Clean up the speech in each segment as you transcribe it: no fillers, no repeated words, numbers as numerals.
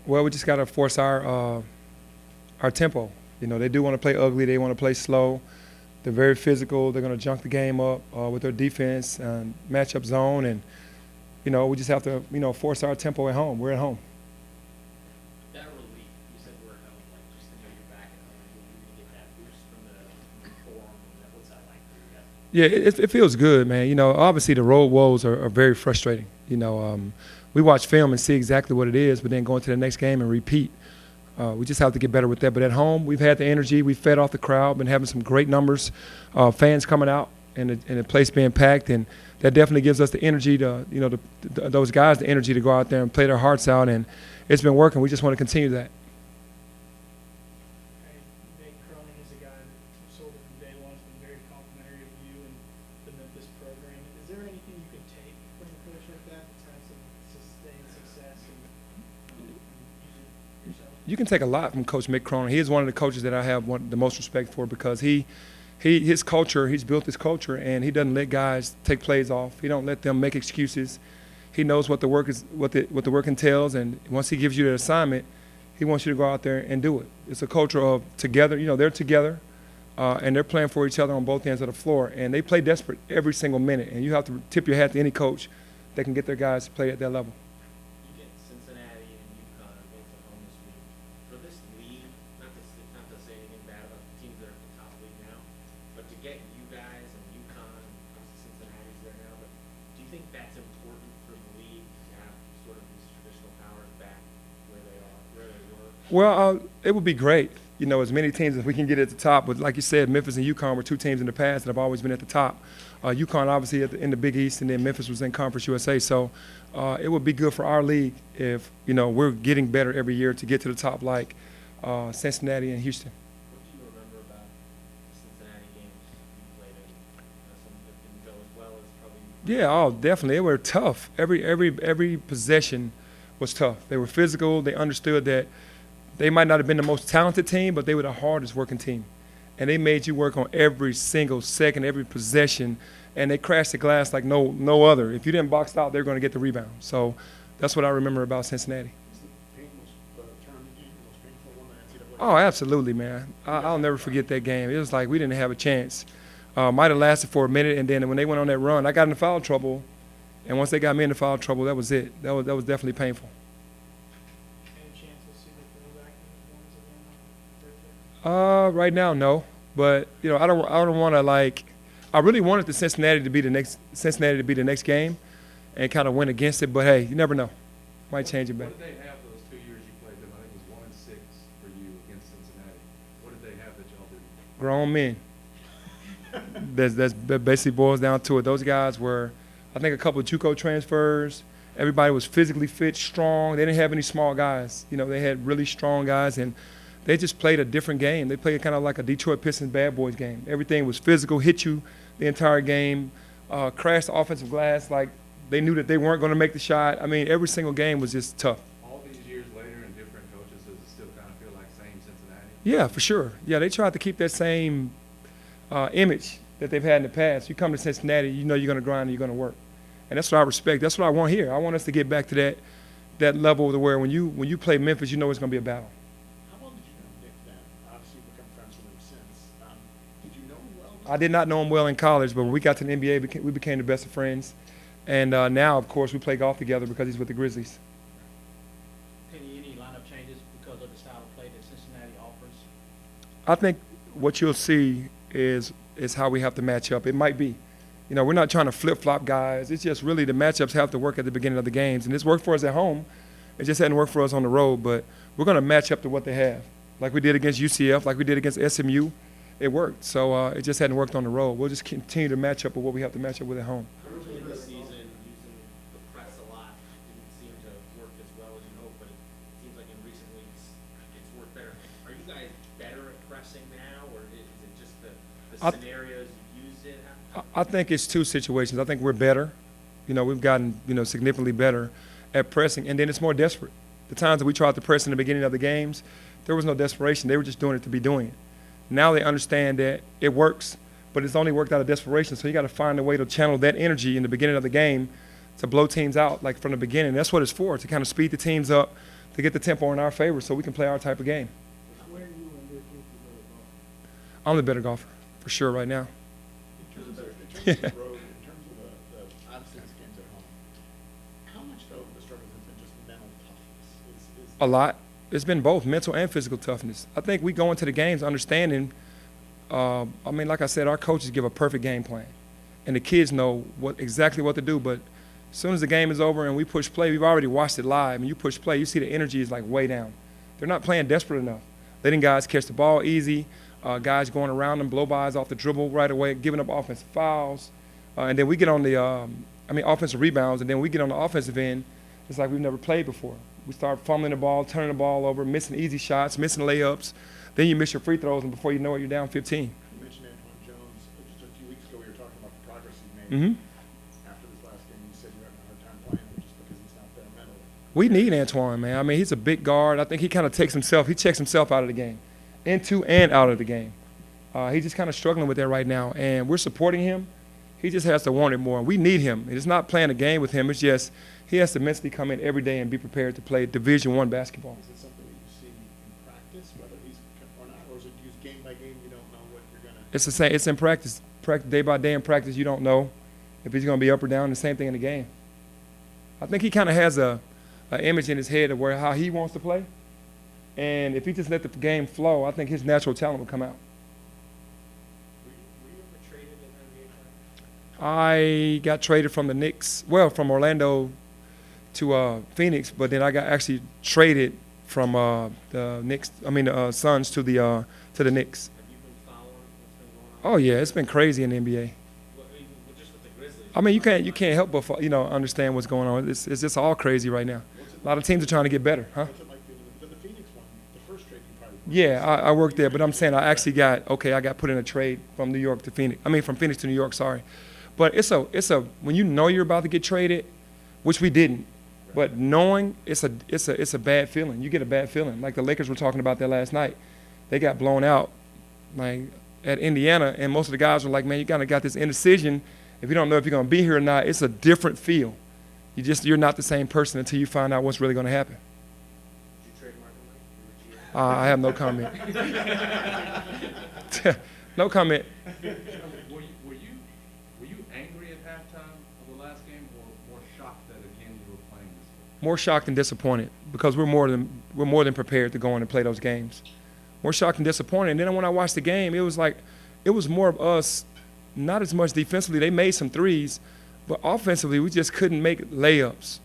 Well, we just got to force our tempo. You know, they do want to play ugly. They want to play slow. They're very physical. They're going to junk the game up with their defense and matchup zone. And, you know, we just have to, you know, force our tempo at home. We're at home. That relief, you said we're at home, like just to know you're back at home, you get that boost from the forum. What's that like for you guys? Yeah, it feels good, man. You know, obviously the road woes are very frustrating. You know, we watch film and see exactly what it is, but then going to the next game and repeat. We just have to get better with that. But at home, we've had the energy. We've fed off the crowd, been having some great numbers, fans coming out, and the place being packed. And that definitely gives us the energy to, you know, those guys the energy to go out there and play their hearts out. And it's been working. We just want to continue that. Nate Cronin is a guy that sort of from day one has been very complimentary of you and the Memphis program. Is there anything you can take from a coach like that that's had some sustained success and use it yourself? You can take a lot from Coach Mick Cronin. He is one of the coaches that I have the most respect for because his culture, he's built his culture, and he doesn't let guys take plays off. He don't let them make excuses. He knows what the work is, what the work entails, and once he gives you the assignment, he wants you to go out there and do it. It's a culture of together. You know, they're together, and they're playing for each other on both ends of the floor, and they play desperate every single minute. And you have to tip your hat to any coach that can get their guys to play at that level. You get Cincinnati and UConn both at home this week. For this league, not to say anything bad about the teams that are at the top league now, but to get you guys and UConn, obviously Cincinnati's there now, but do you think that's important for the league to have sort of these traditional powers back where they are, where they were? Well, it would be great, you know, as many teams as we can get at the top. But like you said, Memphis and UConn were two teams in the past that have always been at the top. UConn obviously in the Big East, and then Memphis was in Conference USA. So it would be good for our league if, you know, we're getting better every year to get to the top like Cincinnati and Houston. What do you remember about the Cincinnati games you played in? Some that didn't go as well as probably. Yeah, oh, definitely. They were tough. Every possession was tough. They were physical. They understood that they might not have been the most talented team, but they were the hardest working team. And they made you work on every single second, every possession, and they crashed the glass like no other. If you didn't box out, they're going to get the rebound. So that's what I remember about Cincinnati. Oh, absolutely, man. I'll never forget that game. It was like we didn't have a chance. Might have lasted for a minute, and then when they went on that run, I got into foul trouble. And once they got me into foul trouble, that was it. That was definitely painful. Any chance we'll see the throwback in the ones again? Right now, no. But you know, I don't want to like. I really wanted the Cincinnati to be the next game, and kind of win against it. But hey, you never know. Might change it back. What did they have those 2 years you played them? I think it was 1-6 for you against Cincinnati. What did they have that y'all didn't? Grown men. That basically boils down to it. Those guys were, I think, a couple of JUCO transfers. Everybody was physically fit, strong. They didn't have any small guys. You know, they had really strong guys, and they just played a different game. They played kind of like a Detroit Pistons bad boys game. Everything was physical, hit you the entire game, crashed the offensive glass like they knew that they weren't going to make the shot. I mean, every single game was just tough. All these years later and different coaches, does it still kind of feel like same Cincinnati? Yeah, for sure. Yeah, they tried to keep that same image that they've had in the past. You come to Cincinnati, you know you're going to grind and you're going to work. And that's what I respect. That's what I want here. I want us to get back to that level to where when you play Memphis, you know it's going to be a battle. How well did you know Nick then? Obviously, you've become friends with him since. Did you know him well? I did not know him well in college, but when we got to the NBA, we became the best of friends. And now, of course, we play golf together because he's with the Grizzlies. Any lineup changes because of the style of play that Cincinnati offers? I think what you'll see is how we have to match up. It might be. You know, we're not trying to flip-flop guys. It's just really the matchups have to work at the beginning of the games. And it's worked for us at home. It just hadn't worked for us on the road. But we're going to match up to what they have. Like we did against UCF, like we did against SMU. It worked. So it just hadn't worked on the road. We'll just continue to match up with what we have to match up with at home. Early in the season, using the press a lot didn't seem to work as well as you hoped, but it seems like in recent weeks it's worked better. Are you guys better at pressing now, or is it just the scenarios you've used it? I think it's two situations. I think we're better. You know, we've gotten, you know, significantly better at pressing, and then it's more desperate. The times that we tried to press in the beginning of the games, there was no desperation. They were just doing it to be doing it. Now they understand that it works, but it's only worked out of desperation. So you got to find a way to channel that energy in the beginning of the game to blow teams out, like from the beginning. That's what it's for, to kind of speed the teams up, to get the tempo in our favor so we can play our type of game. Where you and your group are better golfers? I'm the better golfer, for sure, right now. In terms of the road, in terms of the absence games at home, how much though of the struggle has been just mental toughness? Is A lot. It's been both mental and physical toughness. I think we go into the games understanding, like I said, our coaches give a perfect game plan. And the kids know exactly what to do, but as soon as the game is over and we push play, we've already watched it live, and you push play, you see the energy is like way down. They're not playing desperate enough. Letting guys catch the ball easy, guys going around them, blow-bys off the dribble right away, giving up offensive fouls. And then we get on the offensive rebounds, and then we get on the offensive end, it's like we've never played before. We start fumbling the ball, turning the ball over, missing easy shots, missing layups. Then you miss your free throws, and before you know it, you're down 15. you mentioned Antoine Jones just a few weeks ago. We were talking about the progress he made. Mm-hmm. After this last game, you said you're having a hard time playing him just because he's not there mentally. We need Antoine, man. I mean, he's a big guard. I think he kind of checks himself out of the game, into and out of the game. He's just kind of struggling with that right now, and we're supporting him. He just has to want it more. We need him. It's not playing a game with him. It's just he has to mentally come in every day and be prepared to play Division I basketball. Is it something that you see in practice, whether he's or not, or is it used game by game? You don't know what you're gonna. It's the same. It's in practice. Day by day in practice, you don't know if he's going to be up or down. The same thing in the game. I think he kind of has an image in his head of how he wants to play, and if he just let the game flow, I think his natural talent will come out. Were you ever traded in NBA time? I got traded from the Knicks, from Orlando to Phoenix, but then I got actually traded from the Suns to the Knicks. Have you been following what's been going on? Oh yeah, it's been crazy in the NBA. Just with the Grizzlies. I mean, you can't help but understand what's going on. It's just all crazy right now. A lot of teams are trying to get better, huh? What's it like being in the Phoenix one? The first trade you probably. Yeah, I worked there, but I'm saying I got put in a trade from New York to Phoenix. From Phoenix to New York, sorry. But it's a when you know you're about to get traded, which we didn't, but knowing it's a bad feeling. You get a bad feeling. Like the Lakers were talking about that last night. They got blown out, like at Indiana, and most of the guys were like, "Man, you kind of got this indecision. If you don't know if you're going to be here or not, it's a different feel. You're not the same person until you find out what's really going to happen." Did you trade Martin Lake? I have no comment. No comment. Were you angry at halftime of the last game, or more shocked that again you were playing this way? More shocked and disappointed because we're more than prepared to go in and play those games. More shocked and disappointed. And then when I watched the game, it was more of us, not as much defensively. They made some threes, but offensively we just couldn't make layups.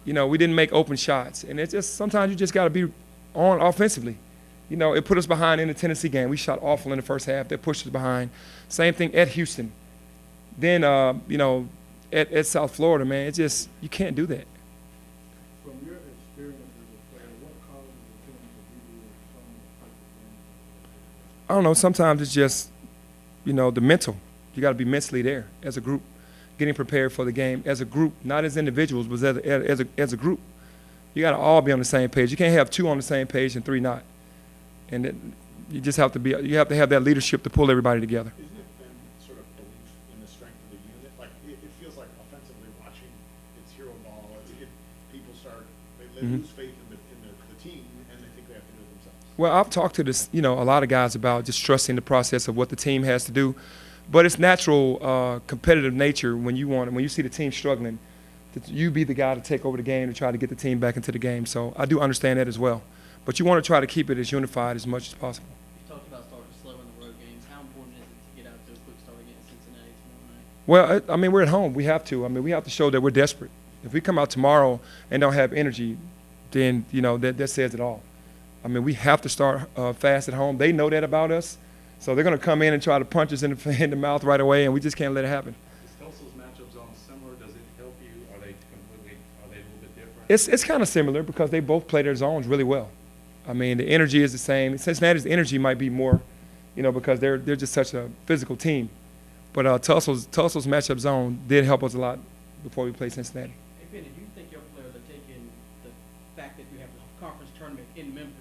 We didn't make open shots, and it's just sometimes you just got to be on offensively. It put us behind in the Tennessee game. We shot awful in the first half. They pushed us behind. Same thing at Houston. Then at South Florida, man, you can't do that. From your experience as a player, what causes the team to be so much? I don't know. Sometimes it's just, the mental. You got to be mentally there as a group, getting prepared for the game as a group, not as individuals, but as a group. You got to all be on the same page. You can't have two on the same page and three not. And you just have to have that leadership to pull everybody together. Isn't it then sort of belief in the strength of the unit? Like it feels like offensively watching it's hero ball. People start they lose faith in the team and they think they have to do it themselves. Well, I've talked to a lot of guys about just trusting the process of what the team has to do, but it's natural competitive nature when you see the team struggling, that you be the guy to take over the game and try to get the team back into the game. So I do understand that as well, but you want to try to keep it as unified as much as possible. You talked about starting slow in the road games. How important is it to get out to a quick start against Cincinnati tomorrow night? Well, we're at home. We have to. We have to show that we're desperate. If we come out tomorrow and don't have energy, then that says it all. We have to start fast at home. They know that about us, so they're going to come in and try to punch us in the mouth right away, and we just can't let it happen. Is Tulsa's matchup zone similar? Does it help you? Are they a little bit different? It's kind of similar because they both play their zones really well. The energy is the same. Cincinnati's energy might be more, because they're just such a physical team. But Tulsa's matchup zone did help us a lot before we played Cincinnati. Hey, Penny, do you think your players are taking the fact that you have the conference tournament in Memphis,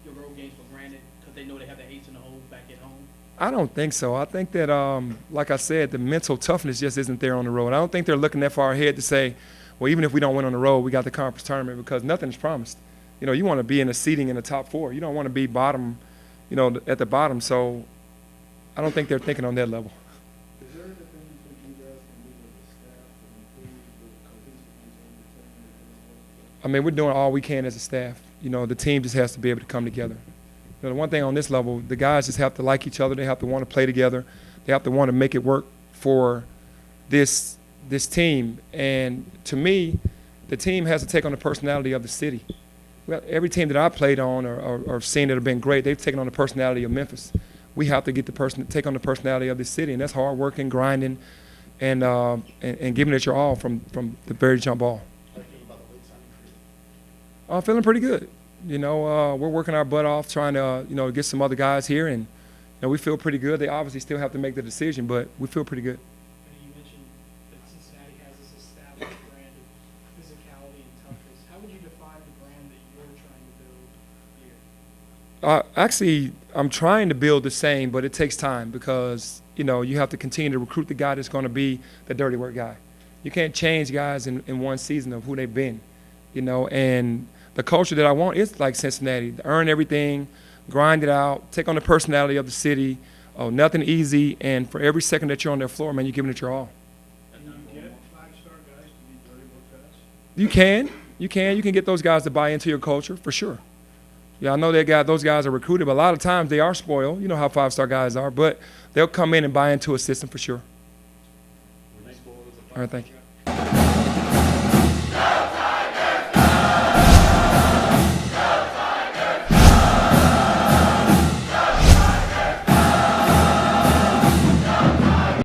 your road games for granted, because they know they have the ace in the hole back at home? I don't think so. I think that, like I said, the mental toughness just isn't there on the road. I don't think they're looking that far ahead to say, well, even if we don't win on the road, we got the conference tournament, because nothing is promised. you know, you want to be in the seating in the top 4. You don't want to be bottom, you know, at the bottom. So I don't think they're thinking on that level. Is there anything you think you guys can do as a staff to improve the cohesiveness of the team? I mean, we're doing all we can as a staff. You know, the team just has to be able to come together. You know, the one thing on this level, the guys just have to like each other. They have to want to play together. They have to want to make it work for this team. And to me, the team has to take on the personality of the city. Well, every team that I played on or seen that have been great, they've taken on the personality of Memphis. We have to get take on the personality of this city, and that's hard working, grinding, and giving it your all from the very jump ball. How do you feel about the late signing free? I'm feeling pretty good. You know, we're working our butt off trying to, you know, get some other guys here, and you know, we feel pretty good. They obviously still have to make the decision, but we feel pretty good. And you mentioned that Cincinnati has this established brand of physicality and toughness. How would you define the brand that you're trying to build here? Actually, I'm trying to build the same, but it takes time because, you know, you have to continue to recruit the guy that's going to be the dirty work guy. You can't change guys in one season of who they've been, you know, and the culture that I want is like Cincinnati. Earn everything, grind it out, take on the personality of the city. Oh, nothing easy, and for every second that you're on their floor, man, you're giving it your all. Can you get 5-star guys to be dirty work guys? You can get those guys to buy into your culture for sure. Yeah, I know those guys are recruited, but a lot of times they are spoiled. You know how 5-star guys are, but they'll come in and buy into a system for sure. Were you spoiled as a All right, thank you. guy?